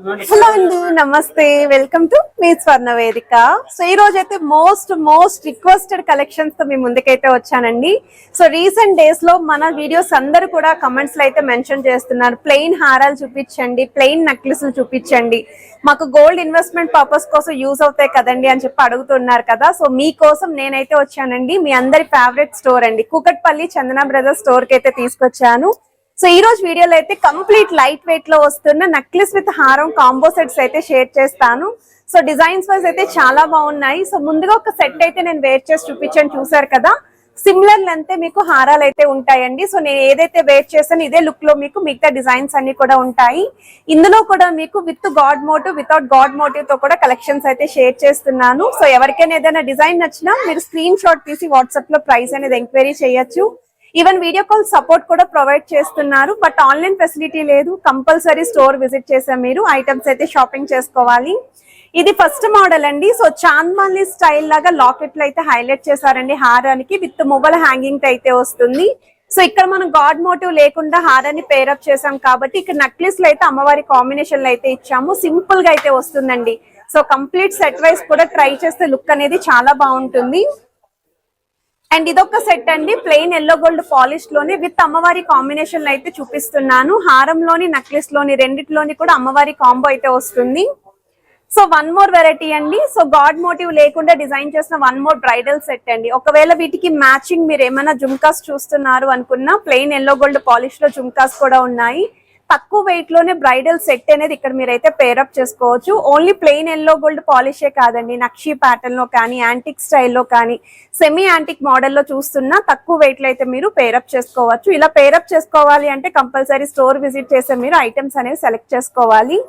Hello అండి, నమస్తే. Welcome to me స్వర్ణ వేదిక. సో ఈ రోజు అయితే మోస్ట్ రిక్వెస్టెడ్ కలెక్షన్స్ తో మీ ముందుకైతే వచ్చానండి. సో రీసెంట్ డేస్ లో మన వీడియోస్ అందరూ కూడా కమెంట్స్ లో అయితే మెన్షన్ చేస్తున్నారు, ప్లెయిన్ హారాలు చూపించండి, ప్లెయిన్ నెక్లెస్లు చూపించండి, మాకు గోల్డ్ ఇన్వెస్ట్మెంట్ పర్పస్ కోసం యూజ్ అవుతాయి కదండి అని చెప్పి అడుగుతున్నారు కదా. సో మీకోసం నేనైతే వచ్చానండి, మీ అందరి ఫేవరెట్ స్టోర్ అండి, కూకట్పల్లి చందన బ్రదర్స్ స్టోర్ కి అయితే తీసుకొచ్చాను. సో ఈ రోజు వీడియోలో అయితే కంప్లీట్ లైట్ వెయిట్ లో వస్తున్న నెక్లెస్ విత్ హారం కాంబో సెట్స్ అయితే షేర్ చేస్తాను. సో డిజైన్స్ వైజ్ అయితే చాలా బాగున్నాయి. సో ముందుగా ఒక సెట్ అయితే నేను వేర్ చేసి చూపించాను, చూసారు కదా. సిమిలర్ లెంత్ మీకు హారాలు అయితే ఉంటాయండి. సో నేను ఏదైతే వేర్ చేసాను ఇదే లుక్ లో మీకు మిగతా డిజైన్స్ అన్ని కూడా ఉంటాయి. ఇందులో కూడా మీకు with god motive, without god motive తో కూడా కలెక్షన్స్ అయితే షేర్ చేస్తున్నాను. సో ఎవరికైనా ఏదైనా డిజైన్ నచ్చినా మీరు స్క్రీన్ షాట్ తీసి వాట్సాప్ లో ప్రైస్ అనేది ఎంక్వైరీ చేయొచ్చు. ఈవెన్ వీడియో కాల్ సపోర్ట్ కూడా ప్రొవైడ్ చేస్తున్నారు. బట్ ఆన్లైన్ ఫెసిలిటీ లేదు, కంపల్సరీ స్టోర్ విజిట్ చేసే మీరు ఐటమ్స్ అయితే షాపింగ్ చేసుకోవాలి. ఇది ఫస్ట్ మోడల్ అండి. సో చాంద్మాలి స్టైల్ లాగా లాకెట్లు అయితే హైలైట్ చేశారండి హారానికి, విత్ మొబైల్ హ్యాంగింగ్ అయితే వస్తుంది. సో ఇక్కడ మనం గాడ్ మోటివ్ లేకుండా హారాన్ని పేరప్ చేసాం కాబట్టి ఇక్కడ నెక్లెస్ లో అయితే అమ్మవారి కాంబినేషన్ లో అయితే ఇచ్చాము. సింపుల్ గా అయితే వస్తుందండి. సో కంప్లీట్ సెట్ వైస్ కూడా ట్రై చేస్తే లుక్ అనేది చాలా బాగుంటుంది. అండ్ ఇదొక సెట్ అండి, ప్లెయిన్ ఎల్లో గోల్డ్ పాలిష్ లోని విత్ అమ్మవారి కాంబినేషన్ అయితే చూపిస్తున్నాను. హారంలోని నెక్లెస్ లోని రెండిట్లోని కూడా అమ్మవారి కాంబో అయితే వస్తుంది. సో వన్ మోర్ వెరైటీ అండి. సో గాడ్ మోటివ్ లేకుండా డిజైన్ చేసిన వన్ మోర్ బ్రైడల్ సెట్ అండి. ఒకవేళ వీటికి మ్యాచింగ్ మీరు ఏమైనా జుమ్కాస్ చూస్తున్నారు అనుకున్నా, ప్లెయిన్ ఎల్లో గోల్డ్ పాలిష్ లో జుమ్కాస్ కూడా ఉన్నాయి. తక్కువ వెయిట్ లోనే బ్రైడల్ సెట్ అనేది ఇక్కడ మీరైతే పేరప్ చేసుకోవచ్చు. ఓన్లీ ప్లెయిన్ ఎల్లో గోల్డ్ పాలిషే కాదండి, నక్షి ప్యాటర్న్ లో కానీ, యాంటిక్ స్టైల్లో కానీ, సెమీ యాంటిక్ మోడల్లో చూస్తున్నా తక్కువ వెయిట్ లో అయితే మీరు పేరప్ చేసుకోవచ్చు. ఇలా పేరప్ చేసుకోవాలి అంటే కంపల్సరీ స్టోర్ విజిట్ చేసే మీరు ఐటమ్స్ అనేవి సెలెక్ట్ చేసుకోవాలి.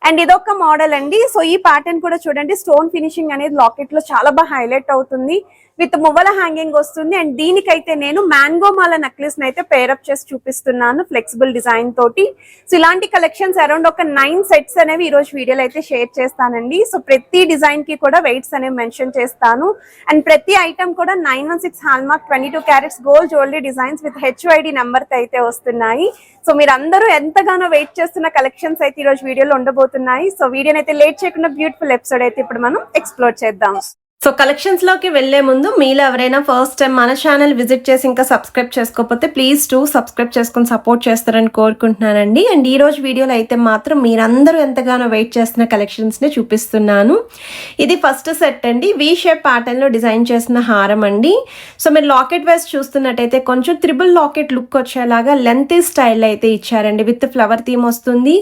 అండ్ ఇదొక మోడల్ అండి. సో ఈ ప్యాటర్న్ కూడా చూడండి, స్టోన్ ఫినిషింగ్ అనేది లాకెట్ లో చాలా బాగా హైలైట్ అవుతుంది, విత్ మువ్వల హ్యాంగింగ్ వస్తుంది. అండ్ దీనికైతే నేను మ్యాంగో మాల నెక్లెస్ అయితే పేరప్ చేసి చూపిస్తున్నాను ఫ్లెక్సిబుల్ డిజైన్ తోటి. సో ఇలాంటి కలెక్షన్స్ అరౌండ్ ఒక 9 సెట్స్ అనేవి ఈ రోజు వీడియోలో అయితే షేర్ చేస్తానండి. సో ప్రతి డిజైన్ కి కూడా వెయిట్స్ అనేవి మెన్షన్ చేస్తాను. అండ్ ప్రతి ఐటమ్ కూడా 916 hallmark 22 carats gold jewellery designs with HID number తో అయితే వస్తున్నాయి. సో మీరు అందరూ ఎంతగానో వెయిట్ చేస్తున్న కలెక్షన్స్ అయితే ఈ రోజు వీడియోలో ఉండబోతున్నాయి. సో వీడియోని అయితే లేట్ చేయకుండా బ్యూటిఫుల్ ఎపిసోడ్ అయితే ఇప్పుడు మనం ఎక్స్ప్లోర్ చేద్దాం. సో కలెక్షన్స్ లోకి వెళ్లే ముందు మీలో ఎవరైనా ఫస్ట్ టైం మన ఛానల్ విజిట్ చేసి ఇంకా సబ్స్క్రైబ్ చేసుకోకపోతే ప్లీజ్ సబ్స్క్రైబ్ చేసుకుని సపోర్ట్ చేస్తారని కోరుకుంటున్నానండి. అండ్ ఈ రోజు వీడియోలో అయితే మాత్రం మీరందరూ ఎంతగానో వెయిట్ చేస్తున్న కలెక్షన్స్ ని చూపిస్తున్నాను. ఇది ఫస్ట్ సెట్ అండి, వి షేప్ ప్యాటర్న్ లో డిజైన్ చేసిన హారం అండి. సో మీరు లాకెట్ వైస్ చూస్తున్నట్టయితే కొంచెం త్రిబుల్ లాకెట్ లుక్ వచ్చేలాగా లెంత్ స్టైల్ అయితే ఇచ్చారండి, విత్ ఫ్లవర్ థీమ్ వస్తుంది.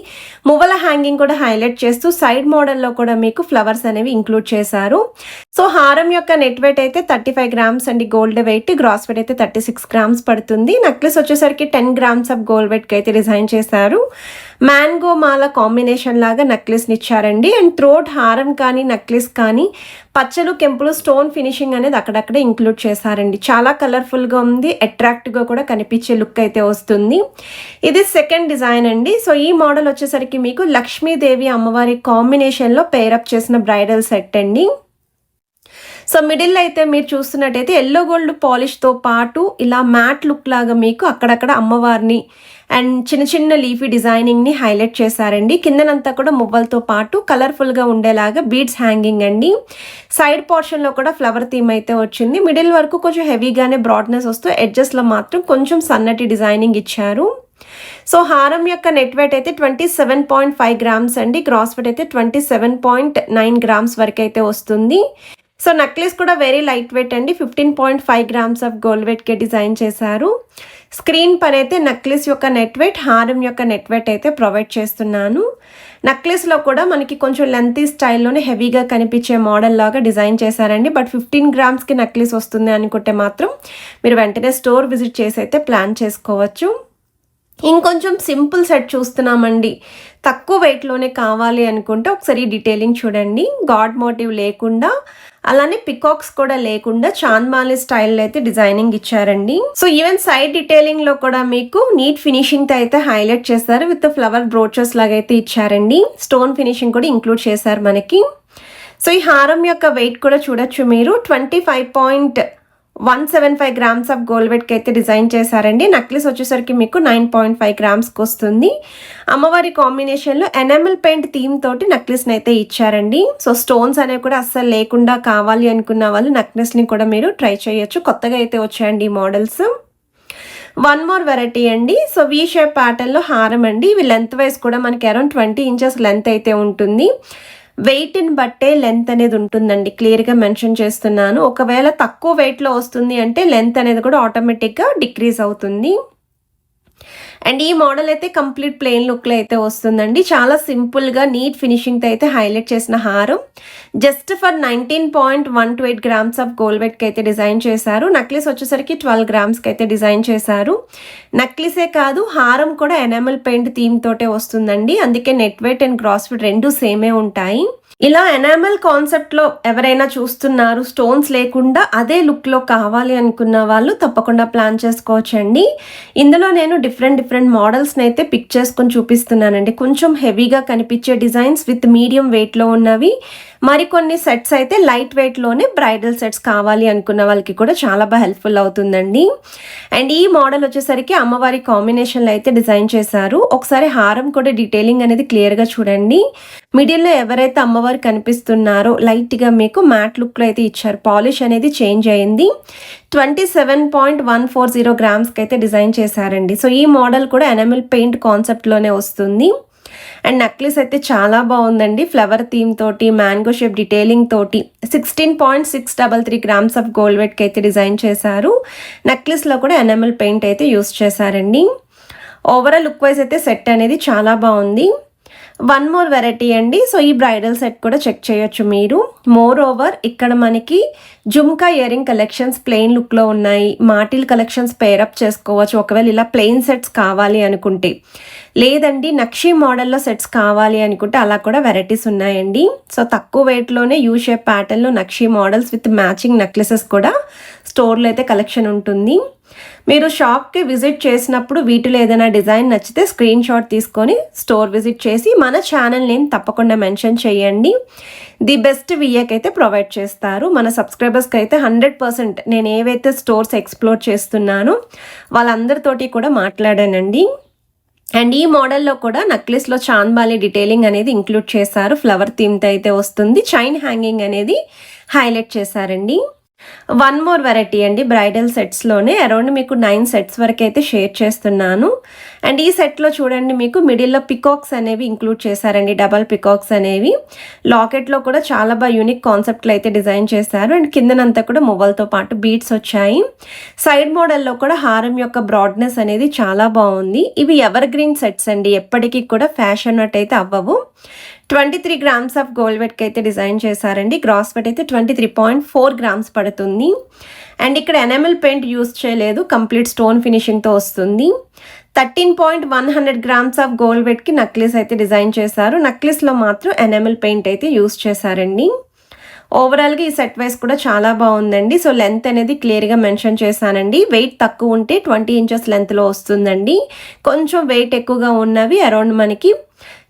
మువ్వల హ్యాంగింగ్ కూడా హైలైట్ చేస్తూ సైడ్ మోడల్లో కూడా మీకు ఫ్లవర్స్ అనేవి ఇంక్లూడ్ చేశారు. సో హారం యొక్క నెట్ వెయిట్ అయితే 35 గ్రామ్స్ అండి, గోల్డ్ వెయిట్. గ్రాస్ వెయిట్ అయితే 36 గ్రామ్స్ పడుతుంది. నెక్లెస్ వచ్చేసరికి 10 గ్రామ్స్ ఆఫ్ గోల్డ్ వెయిట్ కి అయితే డిజైన్ చేశారు. మ్యాంగో మాల కాంబినేషన్ లాగా నెక్లెస్ ని ఇచ్చారండి. అండ్ థ్రోట్ హారం కానీ నెక్లెస్ కానీ పచ్చలు కెంపులు స్టోన్ ఫినిషింగ్ అనేది అక్కడక్కడే ఇంక్లూడ్ చేశారండి. చాలా కలర్ఫుల్ గా ఉంది, అట్రాక్ట్ గా కూడా కనిపించే లుక్ అయితే వస్తుంది. ఇది సెకండ్ డిజైన్ అండి. సో ఈ మోడల్ వచ్చేసరికి మీకు లక్ష్మీదేవి అమ్మవారి కాంబినేషన్ లో పేరప్ చేసిన బ్రైడల్ సెట్ అండి. సో మిడిల్ అయితే మీరు చూస్తున్నట్టయితే ఎల్లో గోల్డ్ పాలిష్ తో పాటు ఇలా మ్యాట్ లుక్ లాగా మీకు అక్కడక్కడ అమ్మవారిని అండ్ చిన్న చిన్న లీఫీ డిజైనింగ్ ని హైలైట్ చేశారండి. కిందనంతా కూడా మువ్వలతో పాటు కలర్ఫుల్ గా ఉండేలాగా బీడ్స్ హ్యాంగింగ్ అండి. సైడ్ పోర్షన్ లో కూడా ఫ్లవర్ థీమ్ అయితే వచ్చింది. మిడిల్ వరకు కొంచెం హెవీగానే బ్రాడ్నెస్ వస్తూ ఎడ్జెస్ లో మాత్రం కొంచెం సన్నటి డిజైనింగ్ ఇచ్చారు. సో హారం యొక్క నెట్ వెయిట్ అయితే 27.5 గ్రామ్స్ అండి, గ్రాస్ వెయిట్ అయితే 27.9 గ్రామ్స్ వరకు అయితే వస్తుంది. సో నెక్లెస్ కూడా వెరీ లైట్ వెయిట్ అండి, 15.5 గ్రామ్స్ ఆఫ్ గోల్డ్ వెయిట్ కి డిజైన్ చేశారు. స్క్రీన్ పైన అయితే నెక్లెస్ యొక్క నెట్ వెయిట్, హారం యొక్క నెట్ వెయిట్ అయితే ప్రొవైడ్ చేస్తున్నాను. నెక్లెస్ లో కూడా మనకి కొంచెం లెంతీ స్టైల్లోనే హెవీగా కనిపించే మోడల్ లాగా డిజైన్ చేశారండి. బట్ 15 గ్రామ్స్ కి నెక్లెస్ వస్తుంది అనుకుంటే మాత్రం మీరు వెంటనే స్టోర్ విజిట్ చేసి అయితే ప్లాన్ చేసుకోవచ్చు. ఇంకొంచెం సింపుల్ సెట్ చూస్తున్నామండి, తక్కువ వెయిట్లోనే కావాలి అనుకుంటే ఒకసారి డీటెయిలింగ్ చూడండి. గాడ్ మోటివ్ లేకుండా, అలానే పికాక్స్ కూడా లేకుండా చాంద్మాలి స్టైల్ అయితే డిజైనింగ్ ఇచ్చారండి. సో ఈవెన్ సైడ్ డీటెయిలింగ్ లో కూడా మీకు నీట్ ఫినిషింగ్ తో అయితే హైలైట్ చేశారు, విత్ ఫ్లవర్ బ్రోచెస్ లాగా అయితే ఇచ్చారండి. స్టోన్ ఫినిషింగ్ కూడా ఇంక్లూడ్ చేశారు మనకి. సో ఈ హారం యొక్క వెయిట్ కూడా చూడొచ్చు మీరు, 25.1 175 గ్రామ్స్ ఆఫ్ గోల్డ్ వెయిట్కి అయితే డిజైన్ చేశారండి. నక్లెస్ వచ్చేసరికి మీకు 9.5 గ్రామ్స్కి వస్తుంది. అమ్మవారి కాంబినేషన్లో ఎనామిల్ పెయింట్ థీమ్ తోటి నక్లెస్ని అయితే ఇచ్చారండి. సో స్టోన్స్ అనేవి కూడా అస్సలు లేకుండా కావాలి అనుకున్న వాళ్ళు నక్లెస్ని కూడా మీరు ట్రై చేయొచ్చు. కొత్తగా అయితే వచ్చాయండి ఈ మోడల్స్. వన్ మోర్ వెరైటీ అండి. సో వీ షేప్ ప్యాటర్న్లో హారం అండి. ఇవి లెంత్ వైజ్ కూడా మనకి అరౌండ్ 20 ఇంచెస్ లెంత్ అయితే ఉంటుంది. వెయిట్ని బట్టే లెంత్ అనేది ఉంటుందండి, క్లియర్గా మెన్షన్ చేస్తున్నాను. ఒకవేళ తక్కువ వెయిట్లో వస్తుంది అంటే లెంత్ అనేది కూడా ఆటోమేటిక్గా డిక్రీజ్ అవుతుంది. అండ్ ఈ మోడల్ అయితే కంప్లీట్ ప్లెయిన్ లుక్లో అయితే వస్తుందండి. చాలా సింపుల్గా నీట్ ఫినిషింగ్తో అయితే హైలైట్ చేసిన హారం. Just for 19.128 grams of gold వెయిట్కి అయితే డిజైన్ చేశారు. నక్లెస్ వచ్చేసరికి 12 గ్రామ్స్కి అయితే డిజైన్ చేశారు. నక్లెసే కాదు, హారం కూడా ఎనామిల్ పెయింట్ థీమ్ తోటే వస్తుందండి. అందుకే net weight and gross weight రెండు సేమే ఉంటాయి. ఇలా ఎనామల్ కాన్సెప్ట్లో ఎవరైనా చూస్తున్నారు, స్టోన్స్ లేకుండా అదే లుక్లో కావాలి అనుకున్న వాళ్ళు తప్పకుండా ప్లాన్ చేసుకోవచ్చండి. ఇందులో నేను డిఫరెంట్ మోడల్స్ని అయితే పిక్ చేసుకొని చూపిస్తున్నానండి. కొంచెం హెవీగా కనిపించే డిజైన్స్ విత్ మీడియం వెయిట్లో ఉన్నవి, మరికొన్ని సెట్స్ అయితే లైట్ వెయిట్లోనే బ్రైడల్ సెట్స్ కావాలి అనుకున్న వాళ్ళకి కూడా చాలా బాగా హెల్ప్ఫుల్ అవుతుందండి. అండ్ ఈ మోడల్ వచ్చేసరికి అమ్మవారి కాంబినేషన్లో అయితే డిజైన్ చేశారు. ఒకసారి హారం కూడా డీటెయిలింగ్ అనేది క్లియర్గా చూడండి. మిడిల్లో ఎవరైతే అమ్మవారు కనిపిస్తున్నారో లైట్గా మీకు మ్యాట్ లుక్లో అయితే ఇచ్చారు. పాలిష్ అనేది చేంజ్ అయింది. 27.140 గ్రామ్స్కి అయితే డిజైన్ చేశారండి. సో ఈ మోడల్ కూడా ఎనామిల్ పెయింట్ కాన్సెప్ట్లోనే వస్తుంది. అండ్ నక్లెస్ అయితే చాలా బాగుందండి. ఫ్లవర్ థీమ్ తోటి, మ్యాంగో షేప్ డీటెయిలింగ్ తోటి 16.633 గ్రామ్స్ ఆఫ్ గోల్డ్ వెయిట్కి అయితే డిజైన్ చేశారు. నక్లెస్లో కూడా ఎనామిల్ పెయింట్ అయితే యూస్ చేశారండి. ఓవరాల్ లుక్ వైజ్ అయితే సెట్ అనేది చాలా బాగుంది. వన్ మోర్ వెరైటీ అండి. సో ఈ బ్రైడల్ సెట్ కూడా చెక్ చేయొచ్చు మీరు. మోర్ ఓవర్ ఇక్కడ మనకి జుమ్కా ఇయరింగ్ కలెక్షన్స్ ప్లెయిన్ లుక్లో ఉన్నాయి. మాటిల్ కలెక్షన్స్ పేరప్ చేసుకోవచ్చు ఒకవేళ ఇలా ప్లెయిన్ సెట్స్ కావాలి అనుకుంటే. లేదండి నక్షి మోడల్లో సెట్స్ కావాలి అనుకుంటే అలా కూడా వెరైటీస్ ఉన్నాయండి. సో తక్కువ వెయిట్లోనే యూ షేప్ ప్యాటర్న్లో నక్షి మోడల్స్ విత్ మ్యాచింగ్ నెక్లెసెస్ కూడా స్టోర్లో అయితే కలెక్షన్ ఉంటుంది. మీరు షాప్కి విజిట్ చేసినప్పుడు వీటిలో ఏదైనా డిజైన్ నచ్చితే స్క్రీన్ షాట్ తీసుకొని స్టోర్ విజిట్ చేసి మన ఛానల్ నేమ్ తప్పకుండా మెన్షన్ చేయండి. ది బెస్ట్ విఏకి అయితే ప్రొవైడ్ చేస్తారు. మన సబ్స్క్రైబర్స్కి అయితే 100% నేను ఏవైతే స్టోర్స్ ఎక్స్ప్లోర్ చేస్తున్నానో వాళ్ళందరితోటి కూడా మాట్లాడానండి. అండ్ ఈ మోడల్లో కూడా నక్లెస్లో చాంద్బాలి డీటెయిలింగ్ అనేది ఇంక్లూడ్ చేశారు. ఫ్లవర్ థీమ్తో అయితే వస్తుంది. చైన్ హ్యాంగింగ్ అనేది హైలైట్ చేశారండి. వన్ మోర్ వెరైటీ అండి. బ్రైడల్ సెట్స్లోనే అరౌండ్ మీకు 9 సెట్స్ వరకు అయితే షేర్ చేస్తున్నాను. అండ్ ఈ సెట్లో చూడండి మీకు మిడిల్లో పికాక్స్ అనేవి ఇంక్లూడ్ చేశారండి. డబల్ పికాక్స్ అనేవి లాకెట్లో కూడా చాలా బాగా యూనిక్ కాన్సెప్ట్లో అయితే డిజైన్ చేశారు. అండ్ కిందనంతా కూడా మువ్వలతో పాటు బీడ్స్ వచ్చాయి. సైడ్ మోడల్లో కూడా హారం యొక్క బ్రాడ్నెస్ అనేది చాలా బాగుంది. ఇవి ఎవర్ గ్రీన్ సెట్స్ అండి, ఎప్పటికీ కూడా ఫ్యాషన్ అయితే అవ్వవు. 23 గ్రామ్స్ ఆఫ్ గోల్డ్ వెయిట్కి అయితే డిజైన్ చేశారండి. గ్రాస్ వెయిట్ అయితే 23.4 గ్రామ్స్ పడుతుంది. అండ్ ఇక్కడ ఎనామిల్ పెయింట్ యూస్ చేయలేదు, కంప్లీట్ స్టోన్ ఫినిషింగ్తో వస్తుంది. 13.100 గ్రామ్స్ ఆఫ్ గోల్డ్ వెయిట్కి నక్లెస్ అయితే డిజైన్ చేశారు. నక్లెస్లో మాత్రం ఎనామిల్ పెయింట్ అయితే యూస్ చేశారండి. ఓవరాల్గా ఈ సెట్ వైస్ కూడా చాలా బాగుందండి. సో లెంత్ అనేది క్లియర్గా మెన్షన్ చేశానండి. వెయిట్ తక్కువ ఉంటే 20 ఇంచెస్ లెంత్లో వస్తుందండి. కొంచెం వెయిట్ ఎక్కువగా ఉన్నవి అరౌండ్ మనకి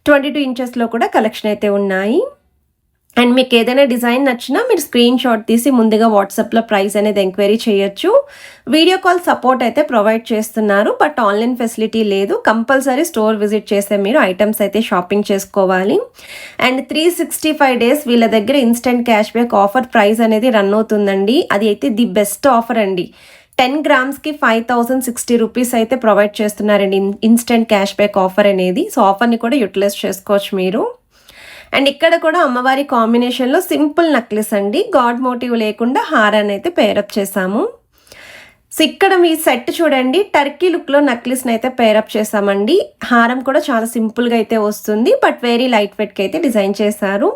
22 ఇంచెస్లో కూడా కలెక్షన్ అయితే ఉన్నాయి. అండ్ మీకు ఏదైనా డిజైన్ నచ్చినా మీరు స్క్రీన్ షాట్ తీసి ముందుగా వాట్సాప్లో ప్రైస్ అనేది ఎంక్వైరీ చేయొచ్చు. వీడియో కాల్ సపోర్ట్ అయితే ప్రొవైడ్ చేస్తున్నారు, బట్ ఆన్లైన్ ఫెసిలిటీ లేదు. కంపల్సరీ స్టోర్ విజిట్ చేస్తే మీరు ఐటమ్స్ అయితే షాపింగ్ చేసుకోవాలి. అండ్ 365 డేస్ వీళ్ళ దగ్గర instant cash back offer price అనేది రన్ అవుతుందండి. అది అయితే ది బెస్ట్ ఆఫర్ అండి. 10 గ్రామ్స్కి 5060 రూపీస్ అయితే ప్రొవైడ్ చేస్తున్నారండి ఇన్స్టెంట్ క్యాష్ బ్యాక్ ఆఫర్ అనేది. సో ఆఫర్ని కూడా యూటిలైజ్ చేసుకోవచ్చు మీరు. అండ్ ఇక్కడ కూడా అమ్మవారి కాంబినేషన్లో సింపుల్ నెక్లెస్ అండి, గాడ్ మోటివ్ లేకుండా హారాన్ని అయితే పేరప్ చేసాము. సో ఇక్కడ మీ సెట్ చూడండి, టర్కీ లుక్లో నెక్లెస్ని అయితే పేరప్ చేసామండి. హారం కూడా చాలా సింపుల్గా అయితే వస్తుంది, బట్ వెరీ లైట్ వెయిట్కి అయితే డిజైన్ చేశారు.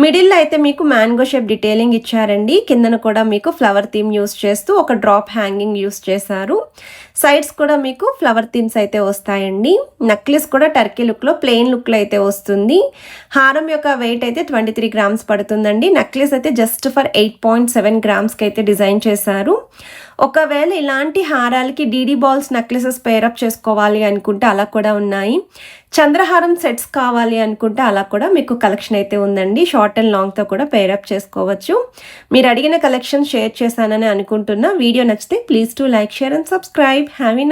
మిడిల్లో అయితే మీకు మ్యాంగో షేప్ డీటెయిలింగ్ ఇచ్చారండి. కిందన కూడా మీకు ఫ్లవర్ థీమ్ యూస్ చేస్తూ ఒక డ్రాప్ హ్యాంగింగ్ యూస్ చేశారు. సైడ్స్ కూడా మీకు ఫ్లవర్ థీమ్స్ అయితే వస్తాయండి. నెక్లెస్ కూడా టర్కీ లుక్లో ప్లెయిన్ లుక్లో అయితే వస్తుంది. హారం యొక్క వెయిట్ అయితే 23 గ్రామ్స్ పడుతుందండి. నెక్లెస్ అయితే జస్ట్ ఫర్ 8.7 గ్రామ్స్కి అయితే డిజైన్ చేశారు. ఒకవేళ ఇలాంటి హారాలకి డీడీ బాల్స్ నెక్లెసెస్ పేరప్ చేసుకోవాలి అనుకుంటే అలా కూడా ఉన్నాయి. చంద్రహారం సెట్స్ కావాలి అనుకుంటే అలా కూడా మీకు కలెక్షన్ అయితే ఉందండి. షార్ట్ అండ్ లాంగ్తో కూడా పేరప్ చేసుకోవచ్చు. మీరు అడిగిన కలెక్షన్ షేర్ చేశానని అనుకుంటున్నా. వీడియో నచ్చితే please to like, share and subscribe. Have a nice